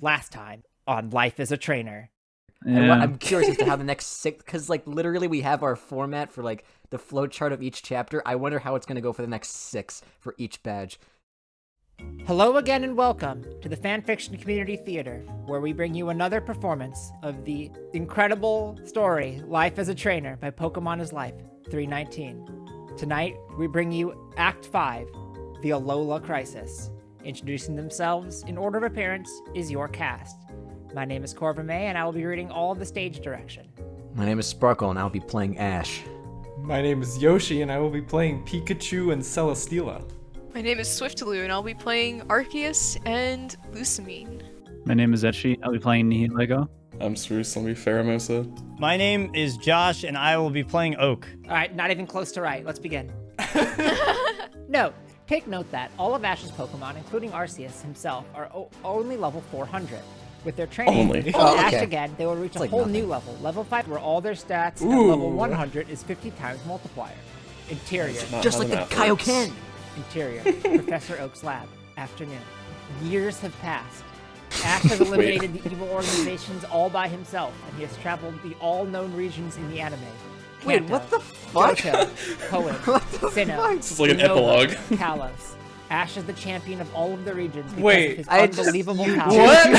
Last time on Life as a Trainer. Yeah. I'm curious as to how the next 6, because like literally we have our format for like the flowchart of each chapter. I wonder how it's going to go for the next 6 for each badge. Hello again and welcome to the Fanfiction Community Theater, where we bring you another performance of the incredible story Life as a Trainer by Pokemon is Life 319. Tonight, we bring you Act 5, the Alola Crisis. Introducing themselves in order of appearance is your cast. My name is Corvimae, and I will be reading all of the stage direction. My name is Sparkle, and I'll be playing Ash. My name is Yoshi, and I will be playing Pikachu and Celesteela. My name is Swiftaloo, and I'll be playing Arceus and Lusamine. My name is Etchi. I'll be playing Nihilego. I'm Spruce, I'll be Pheromosa. My name is Josh, and I will be playing Oak. All right, not even close to right. Let's begin. Note, take note that all of Ash's Pokemon, including Arceus himself, are only level 400. With their training, Only. Ash okay. again, they will reach a like whole nothing. new level. Level 5, where all their stats, and Ooh. level 100 is 50 times multiplier. Interior. Not Just how like the math works. Kaioken! Interior. Professor Oak's lab. Afternoon. Years have passed. Ash has eliminated the evil organizations all by himself, and he has traveled the all-known regions in the anime. Wait, Kanto, what the fuck? Johto, Koen, What the Sinnoh, fuck? This is like an Unova, epilogue. Kalos. Ash is the champion of all of the regions because Wait, of his I just- unbelievable you- power. What?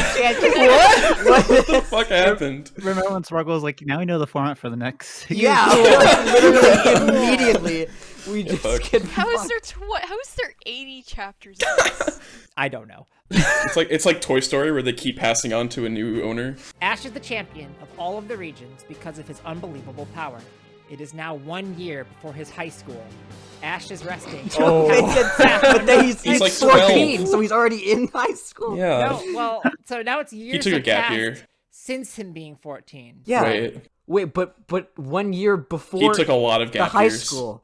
What the fuck happened? Remember when Sparkle was like, now we know the format for the next... Yeah, like, literally immediately we just fuck. get How is fucked. there 80 chapters of this? I don't know. It's like Toy Story where they keep passing on to a new owner. Ash is the champion of all of the regions because of his unbelievable power. It is now 1 year before his high school. Ash is resting. Oh. But then he's He's like 14, 12. so he's already in high school. Yeah. No, well, so now it's years took a have gap passed year. since him being 14. Yeah. Right. Wait, but 1 year before He took a lot of the gap high years. school.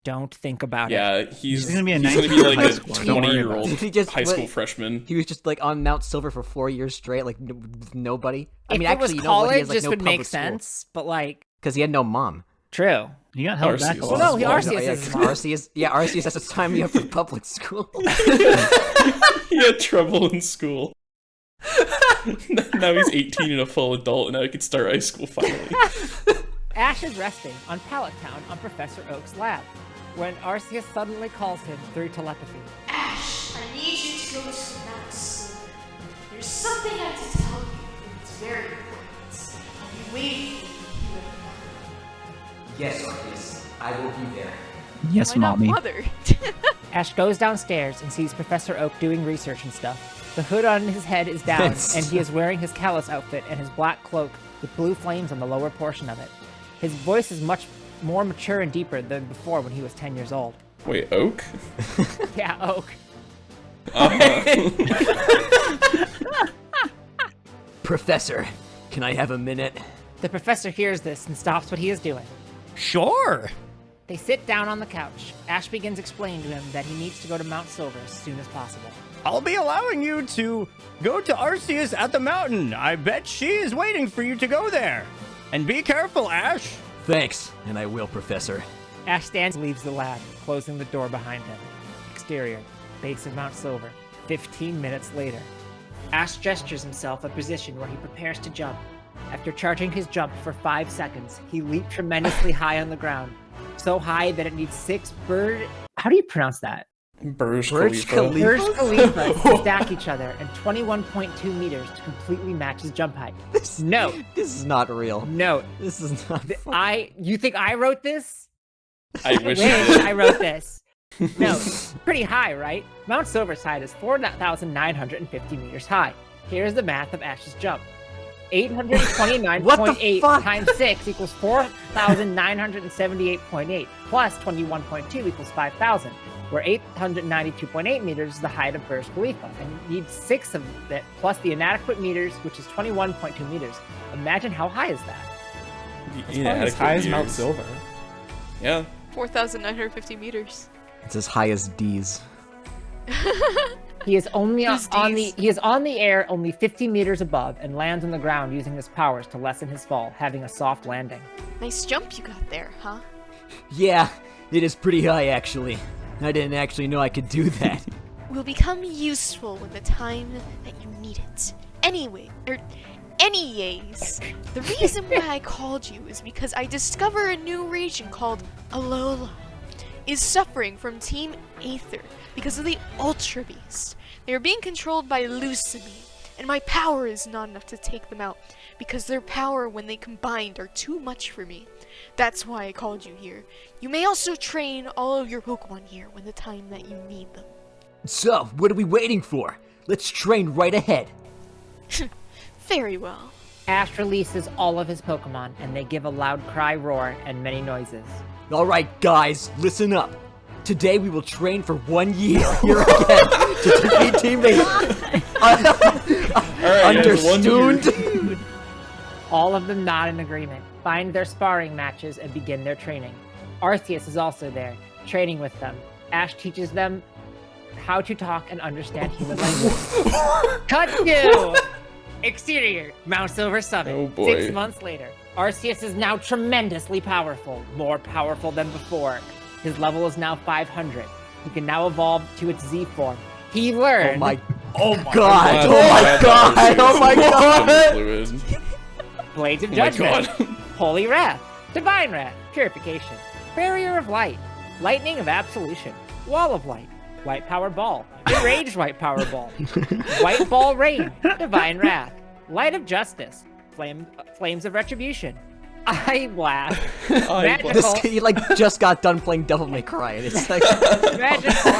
Don't think about it. Yeah, he's gonna be a he's gonna be 19 like high a schooler, don't worry about 20-year-old it. He just high school went- freshman. He was just like on Mount Silver for 4 years straight, like with nobody. If it was you know what, he college, has, like, this no would make public school. sense, but like, Because he had no mom. true. He got held back Arceus. a Well, lot. no, he Arceus is mom. Arceus has to sign me up for public school. He had trouble in school. Now he's 18 and a full adult, and now he can start high school finally. Ash is resting on Pallet Town on Professor Oak's lab when Arceus suddenly calls him through telepathy. Ash, I need you to go to Mount Silver. There's something I have to tell you, and it's very important. I'll be waiting for you here at Yes, Arceus, I will be there. Yes, Why not mommy. mother? Ash goes downstairs and sees Professor Oak doing research and stuff. The hood on his head is down, and he is wearing his Kalos outfit and his black cloak with blue flames on the lower portion of it. His voice is much more mature and deeper than before when he was 10 years old. Wait, Oak? Yeah, Oak. Professor, can I have a minute? The professor hears this and stops what he is doing. Sure. They sit down on the couch. Ash begins explaining to him that he needs to go to Mount Silver as soon as possible. I'll be allowing you to go to Arceus at the mountain. I bet she is waiting for you to go there. And be careful, Ash. Thanks, and I will, Professor. Ash stands and leaves the lab, closing the door behind him. Exterior, base of Mount Silver. 15 minutes later. Ash gestures himself a position where he prepares to jump. After charging his jump for 5 seconds, he leaped tremendously high on the ground. So high that it needs 6 bird... How do you pronounce that? Burj Burj Khalifa. Khalifa. Burj Khalifa to stack each other and 21.2 meters to completely match his jump height. Note, This is not real. note, This is not. you think I wrote this? I wish you Wait, did. I wrote this. No, pretty high, right? Mount Silver's height is 4,950 meters high. Here's the math of Ash's jump. What the 829.8 fuck? times 6 equals 4,978.8 plus 21.2 equals 5,000, where 892.8 meters is the height of Burj Khalifa, and you need 6 of it plus the inadequate meters, which is 21.2 meters. Imagine how high is that? Probably as high as Mount Silver. Yeah. 4,950 meters. It's as high as D's. He is only Who's on these? he is on the air only 50 meters above and lands on the ground using his powers to lessen his fall, having a soft landing. Nice jump you got there, huh? Yeah, it is pretty high actually. I didn't actually know I could do that. Will become useful when the time that you need it. Anyways, the reason why I called you is because I discover a new region called Alola is suffering from Team Aether because of the Ultra Beast. They are being controlled by Lucamine, and my power is not enough to take them out because their power when they combined are too much for me. That's why I called you here. You may also train all of your Pokemon here when the time that you need them. So, what are we waiting for? Let's train right ahead. Very well. Ash releases all of his Pokemon, and they give a loud cry, roar, and many noises. Alright guys, listen up. Today we will train for 1 year here again to defeat teammates. Understood? All of them nod in agreement, find their sparring matches, and begin their training. Arceus is also there, training with them. Ash teaches them how to talk and understand human language. Cut to exterior, Mount Silver Summit. Oh boy. 6 months later, Arceus is now tremendously powerful, more powerful than before. His level is now 500. He can now evolve to its Z form. He learned. Oh my God. god! Oh my god! Oh my god! Fluid. Blades of Oh my Judgment, God. Holy Wrath, Divine Wrath, Purification, Barrier of Light, Lightning of Absolution, Wall of Light, White Power Ball, Enraged White Power Ball, White Ball Rain, Divine Wrath, Light of Justice, Flames of Retribution, Eye Blast, Magical, This kid like just got done playing Devil May Cry, and it's like Magical,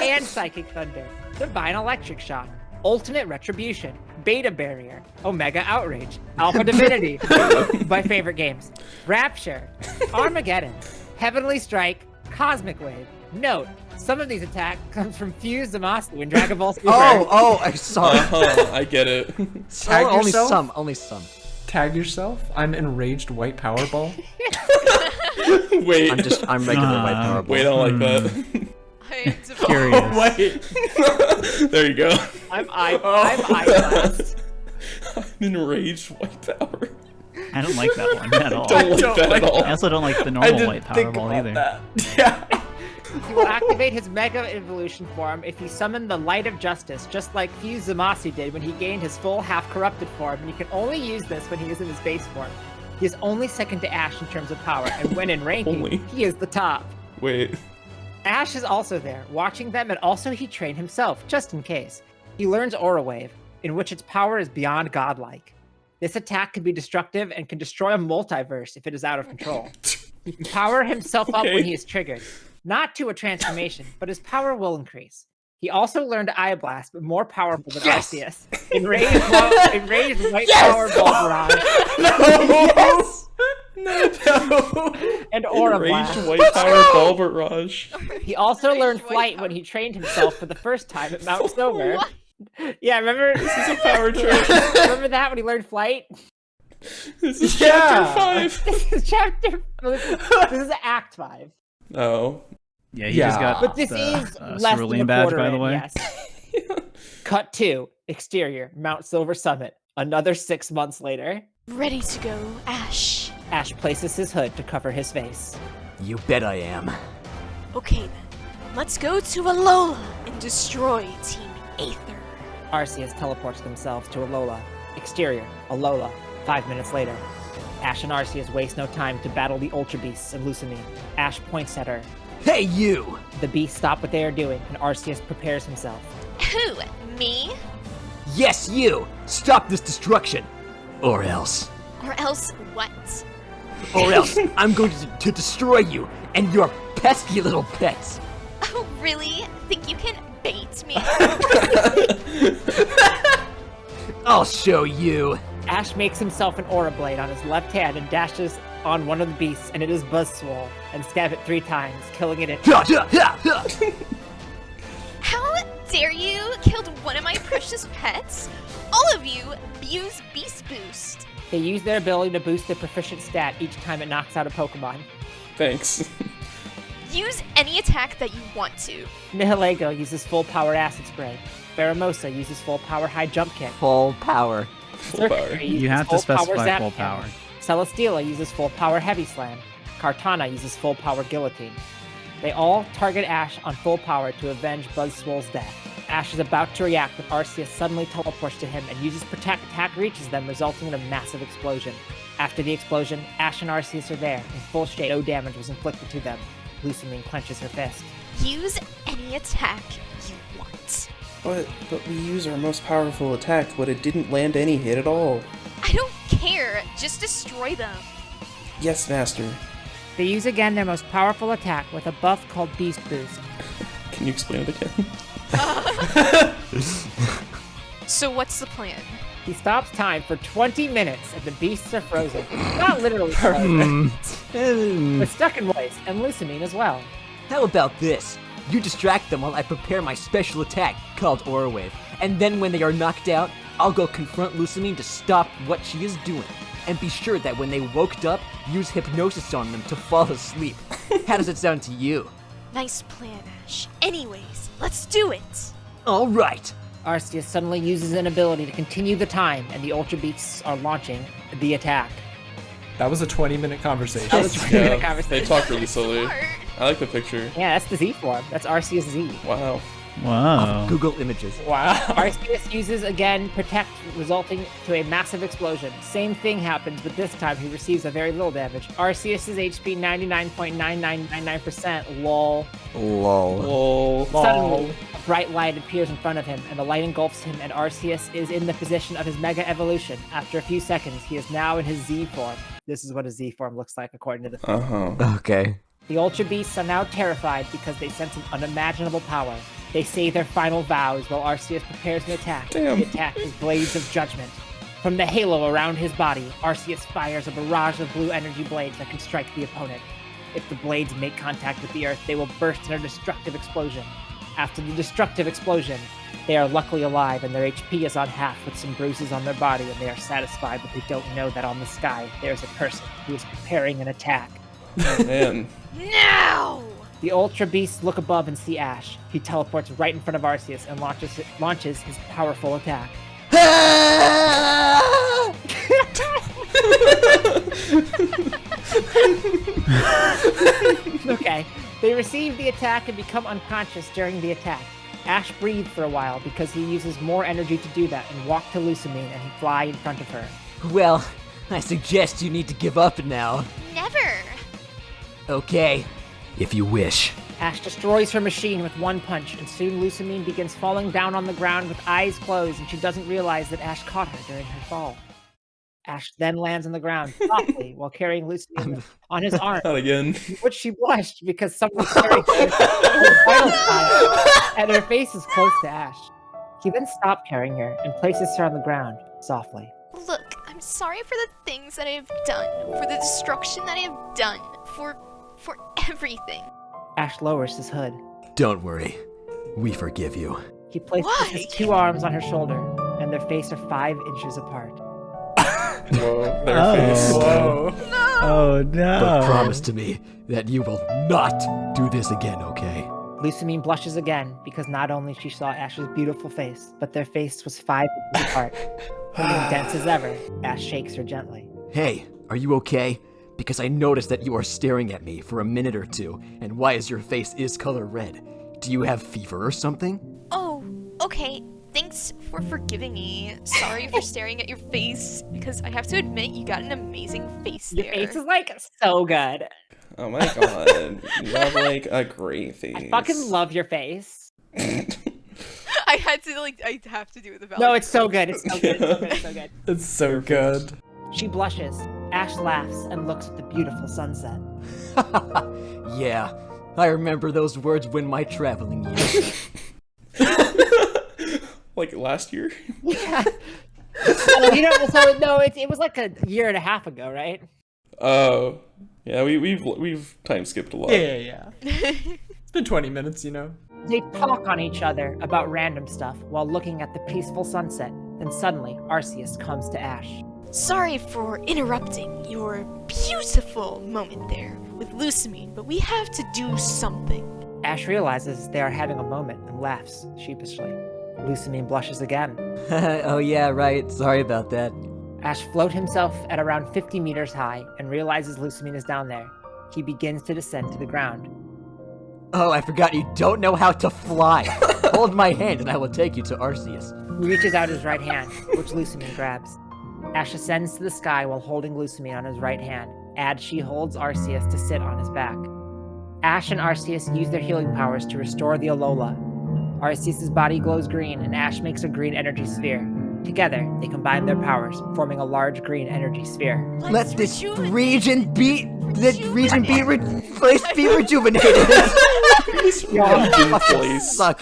and Psychic Thunder, Divine Electric Shock, Ultimate Retribution, Beta Barrier, Omega Outrage, Alpha Divinity, my favorite games, Rapture, Armageddon, Heavenly Strike, Cosmic Wave. Note, some of these attacks come from Fuse Zamasu in Dragon Ball Super. I'm sorry. I get it. Tag only yourself? some, only some. Tag yourself? I'm enraged white Powerball. Wait. I'm regular white power ball. Wait, I don't like that. Curious. Wait. There you go. I'm Eye Blast. I'm enraged white power. I don't like that one at all. Don't like that at all. I also don't like the I normal didn't white think Powerball about either. that. Yeah. He will activate his Mega Evolution form if he summoned the Light of Justice, just like Fuse Zamasu did when he gained his full half-corrupted form, and he can only use this when he is in his base form. He is only second to Ash in terms of power, and when in ranking, Only? he is the top. Wait. Ash is also there, watching them, and also he trained himself, just in case. He learns Aura Wave, in which its power is beyond godlike. This attack can be destructive and can destroy a multiverse if it is out of control. He can power himself up when Okay. he is triggered. Not to a transformation, but his power will increase. He also learned Eye Blast, but more powerful than Arceus. Enraged White Power Ball Barrage. No. And Aura Enraged Blast. white power ball barrage. He also learned White Flight Power. when he trained himself for the first time at Mount Silver. Yeah, remember? This is a power trip. Remember that when he learned Flight? This is Yeah. chapter 5. This is chapter. This is Act 5. Oh. Yeah, he just Yeah. got But this the is less than cerulean a badge, quarter by the in, way. yes. Cut 2. Exterior, Mount Silver Summit. Another 6 months later, Ready to go, Ash. Ash places his hood to cover his face. You bet I am. Okay then, let's go to Alola and destroy Team Aether. Arceus teleports themselves to Alola. Exterior, Alola. 5 minutes later. Ash and Arceus waste no time to battle the Ultra Beasts and Lucamine. Ash points at her. Hey you! The beasts stop what they are doing, and Arceus prepares himself. Who? Me? Yes, you! Stop this destruction! Or else. Or else what? Or else I'm going to destroy you and your pesky little pets! Oh, really? Think you can bait me? I'll show you! Ash makes himself an Aura Blade on his left hand and dashes on one of the beasts, and it is Buzzswole, and stab it 3 times, killing it in. Ha, ha, ha, ha. How dare you killed one of my precious pets? All of you use Beast Boost. They use their ability to boost their proficient stat each time it knocks out a Pokemon. Thanks. Use any attack that you want to. Nihilego uses full power Acid Spray. Pheromosa uses full power High Jump Kick. Full power. Full power. Circuitry You uses have to full power specify Zap full Cannon. power. Celesteela uses full power Heavy Slam. Kartana uses full power Guillotine. They all target Ash on full power to avenge Buzzswole's death. Ash is about to react when Arceus suddenly teleports to him and uses Protect. Attack reaches them, resulting in a massive explosion. After the explosion, Ash and Arceus are there, in full shape. No damage was inflicted to them. Lusamine clenches her fist. Use any attack you want. But we use our most powerful attack, but it didn't land any hit at all. I don't care. Just destroy them. Yes, Master. They use again their most powerful attack with a buff called Beast Boost. Can you explain it again? So what's the plan? He stops time for 20 minutes and the beasts are frozen. Not literally frozen, but stuck in place, and Lusamine as well. How about this? You distract them while I prepare my special attack, called Aura Wave, and then when they are knocked out, I'll go confront Lusamine to stop what she is doing. And be sure that when they woke up, use hypnosis on them to fall asleep. How does it sound to you? Nice plan, Ash. Anyways, let's do it. All right. Arceus suddenly uses an ability to continue the time, and the Ultra Beasts are launching the attack. That was a 20-minute conversation. That was a 20-minute conversation. They talk really slowly. Smart. I like the picture. Yeah, that's the Z form. That's Arceus Z. Wow. Wow. Google Images. Wow. Arceus uses again Protect, resulting to a massive explosion. Same thing happens, but this time he receives a very little damage. Arceus's HP 99.9999%. Lol. Lol. Suddenly, a bright light appears in front of him, and the light engulfs him, and Arceus is in the position of his Mega Evolution. After a few seconds, he is now in his Z form. This is what a Z form looks like, according to the Okay. The Ultra Beasts are now terrified because they sense an unimaginable power. They say their final vows while Arceus prepares an attack. Damn. The attack is Blades of Judgment. From the halo around his body, Arceus fires a barrage of blue energy blades that can strike the opponent. If the blades make contact with the earth, they will burst in a destructive explosion. After the destructive explosion, they are luckily alive and their HP is on half with some bruises on their body, and they are satisfied, but they don't know that on the sky there is a person who is preparing an attack. Oh, man. Now! The Ultra Beasts look above and see Ash. He teleports right in front of Arceus and launches his powerful attack. Okay, they receive the attack and become unconscious during the attack. Ash breathed for a while because he uses more energy to do that and walk to Lusamine and he fly in front of her. Well, I suggest you need to give up now. Never! Okay, if you wish. Ash destroys her machine with one punch, and soon Lusamine begins falling down on the ground with eyes closed, and she doesn't realize that Ash caught her during her fall. Ash then lands on the ground softly while carrying Lusamine on his arm, Not again. which she blushed because someone carried her vital sign, and her face is close to Ash. He then stopped carrying her and places her on the ground softly. Look, I'm sorry for the things that I have done, for the destruction that I have done, for everything. Ash lowers his hood. Don't worry. We forgive you. He places Why? his two arms on her shoulder, and their faces are 5 inches apart. Whoa, their Oh. face. Whoa. Oh no. But promise to me that you will not do this again, okay? Lusamine blushes again because not only she saw Ash's beautiful face, but their face was 5 inches apart. Looking dense as ever, Ash shakes her gently. Hey, are you okay? Because I noticed that you are staring at me for a minute or two, and why is your face color red? Do you have fever or something? Oh, okay. Thanks for forgiving me. Sorry for staring at your face, because I have to admit you got an amazing face Your there. face is like so good. Oh my god. You have like a great face. I fucking love your face. I had to I have to do it the No, it's so good. It's so good. It's so good. It's so good. It's so good. She blushes. Ash laughs and looks at the beautiful sunset. Yeah, I remember those words when my traveling years. Like last year? Yeah. It was like a year and a half ago, right? Oh. Yeah, we've time skipped a lot. Yeah. It's been 20 minutes, you know. They talk on each other about random stuff while looking at the peaceful sunset. Then suddenly, Arceus comes to Ash. Sorry for interrupting your beautiful moment there with Lusamine, but we have to do something. Ash realizes they are having a moment and laughs sheepishly. Lusamine blushes again. Oh yeah, right. Sorry about that. Ash floats himself at around 50 meters high and realizes Lusamine is down there. He begins to descend to the ground. Oh, I forgot you don't know how to fly. Hold my hand and I will take you to Arceus. He reaches out his right hand, which Lusamine grabs. Ash ascends to the sky while holding Lusamine on his right hand, as she holds Arceus to sit on his back. Ash and Arceus use their healing powers to restore the Alola. Arceus' body glows green, and Ash makes a green energy sphere. Together, they combine their powers, forming a large green energy sphere. Let this region be rejuvenated. This region place. Suck.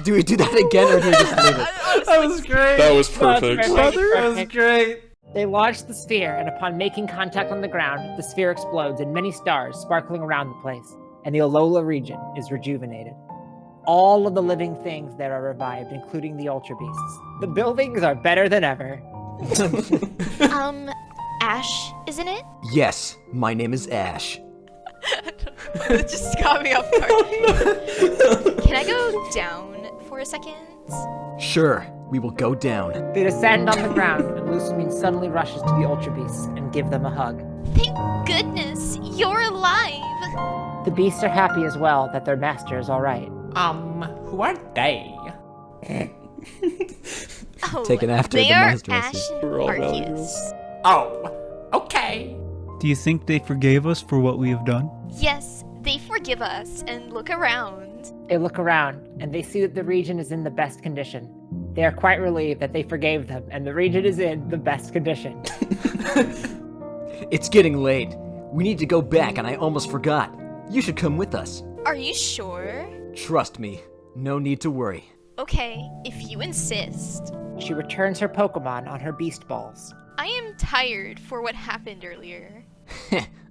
Do we do that again or do we just leave it? That was great. That was perfect. That was great. They launch the sphere, and upon making contact on the ground, the sphere explodes and many stars sparkling around the place, and the Alola region is rejuvenated. All of the living things there are revived, including the Ultra Beasts. The buildings are better than ever. Ash, isn't it? Yes, my name is Ash. It just got me off guard. Can I go down for a second? Sure, we will go down. They descend on the ground, and Lusamine suddenly rushes to the Ultra Beasts and give them a hug. Thank goodness, you're alive! The beasts are happy as well that their master is all right. Who are they? Oh, Taken after they the are master, I see. Ash and We're all Arceus. Oh, okay. Do you think they forgave us for what we have done? Yes, they forgive us and look around. They look around, and they see that the region is in the best condition. They are quite relieved that they forgave them, and the region is in the best condition. It's getting late. We need to go back and I almost forgot. You should come with us. Are you sure? Trust me, no need to worry. Okay, if you insist. She returns her Pokemon on her Beast Balls. I am tired for what happened earlier.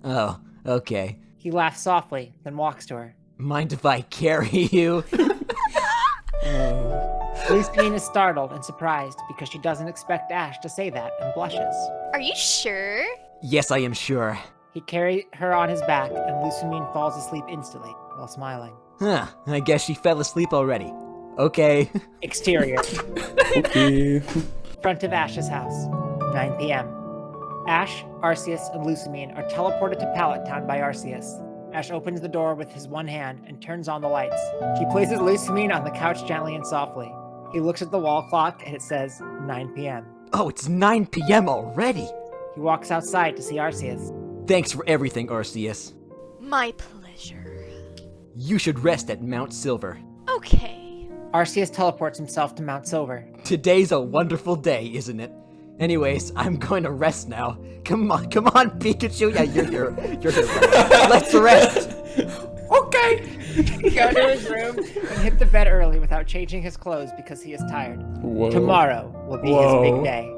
Oh, okay. He laughs softly, then walks to her. Mind if I carry you? Lusamine is startled and surprised because she doesn't expect Ash to say that and blushes. Are you sure? Yes, I am sure. He carries her on his back, and Lusamine falls asleep instantly while smiling. Huh, I guess she fell asleep already. Okay. Exterior. Okay. Front of Ash's house. 9 p.m. Ash, Arceus, and Lusamine are teleported to Pallet Town by Arceus. Ash opens the door with his one hand and turns on the lights. He places Lusamine on the couch gently and softly. He looks at the wall clock and it says 9 p.m. Oh, it's 9 p.m. already. He walks outside to see Arceus. Thanks for everything, Arceus. My pleasure. You should rest at Mount Silver. Okay. Arceus teleports himself to Mount Silver. Today's a wonderful day, isn't it? Anyways, I'm going to rest now. Come on, Pikachu. Yeah, you're here. Let's rest. Okay. Go to his room and hit the bed early without changing his clothes because he is tired. Whoa. Tomorrow will be his big day.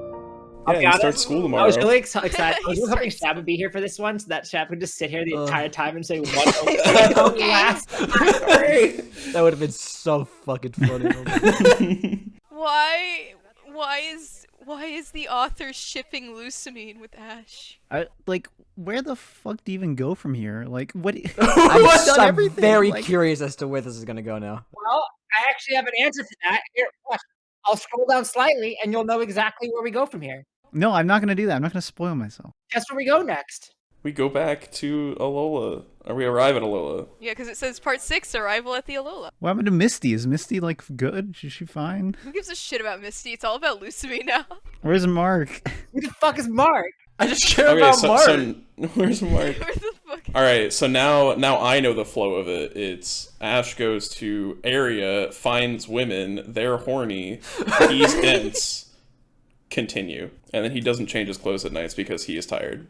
I'll be Yeah, you start honest, school I tomorrow. was really excited. I was He really hoping starts- Shab would be here for this one, so that Shab would just sit here the entire time and say one last. That would have been so fucking funny. Why is the author shipping Lusamine with Ash? Like, where the fuck do you even go from here? Like, what? I'm very curious as to where this is gonna go now. Well, I actually have an answer to that. Here, watch. I'll scroll down slightly, and you'll know exactly where we go from here. No, I'm not gonna do that. I'm not gonna spoil myself. Guess where we go next. We go back to Alola. Or we arrive at Alola. Yeah, because it says part 6, arrival at the Alola. What happened to Misty? Is Misty like good? Is she fine? Who gives a shit about Misty? It's all about Lusamine now. Where's Mark? Who the fuck is Mark? I just care Okay, about so, Mark. so where's Mark? Where the fuck? Alright, so now I know the flow of it. It's Ash goes to area, finds women, they're horny, he's dense, continue. And then he doesn't change his clothes at nights because he is tired.